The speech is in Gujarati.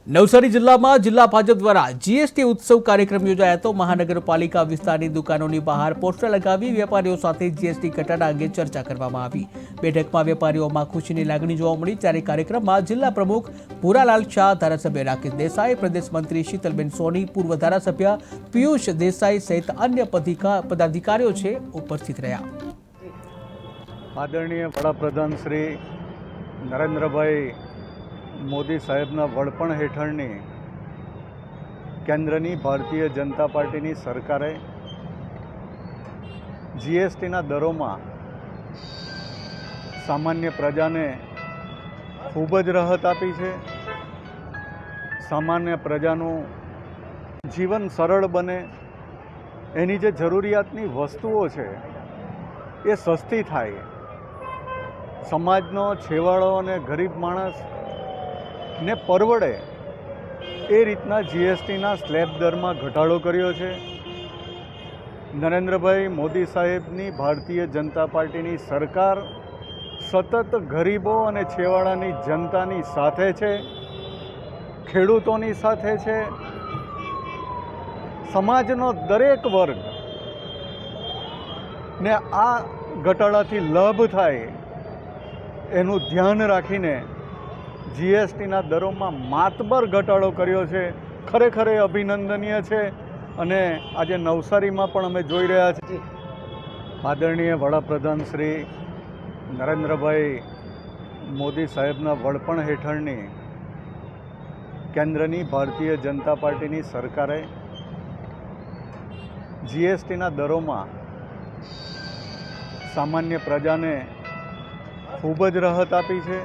નવસારી જિલ્લામાં જિલ્લા ભાજપ દ્વારા જીએસટી ઉત્સવ કાર્યક્રમ યોજાયો હતો। મહાનગરપાલિકા વિસ્તારની દુકાનોની બહાર પોસ્ટર લગાવી વેપારીઓ સાથે જીએસટી ઘટાડા અંગે ચર્ચા કરવામાં આવી। બેઠકમાં વેપારીઓમાં ખુશીની લાગણી જોવા મળી, ત્યારે કાર્યક્રમમાં જિલ્લા પ્રમુખ ભૂરાલાલ શાહ, ધારાસભ્ય રાકેશ દેસાઈ, પ્રદેશ મંત્રી શીતલબેન સોની, પૂર્વ ધારાસભ્ય પિયુષ દેસાઈ સહિત અન્ય પદાધિકારીઓ છે ઉપસ્થિત રહ્યા। આદરણીય વડાપ્રધાન શ્રી નરેન્દ્રભાઈ મોદી સાહેબના વડપણ હેઠળની કેન્દ્રની ભારતીય જનતા પાર્ટીની સરકારે જીએસટીના દરોમાં સામાન્ય પ્રજાને ખૂબ જ રાહત આપી છે। સામાન્ય પ્રજાનું જીવન સરળ બને, એની જે જરૂરિયાતની વસ્તુઓ છે એ સસ્તી થાય, સમાજનો છેવાડો અને ગરીબ માણસ ને પરવડે એ રીતના જીએસટીના સ્લેબ દરમાં ઘટાડો કર્યો છે। નરેન્દ્રભાઈ મોદી સાહેબની ભારતીય જનતા પાર્ટીની સરકાર સતત ગરીબો અને છેવાડાની જનતાની સાથે છે, ખેડૂતોની સાથે છે। સમાજનો દરેક વર્ગ ને આ ઘટાડાથી લાભ થાય એનું ધ્યાન રાખીને જીએસટીના દરોમાં માતબર ઘટાડો કર્યો છે। ખરેખર એ અભિનંદનીય છે અને આજે નવસારીમાં પણ અમે જોઈ રહ્યા છીએ। આદરણીય વડાપ્રધાન શ્રી નરેન્દ્રભાઈ મોદી સાહેબના વડપણ હેઠળની કેન્દ્રની ભારતીય જનતા પાર્ટીની સરકારે જીએસટીના દરોમાં સામાન્ય પ્રજાને ખૂબ જ રાહત આપી છે।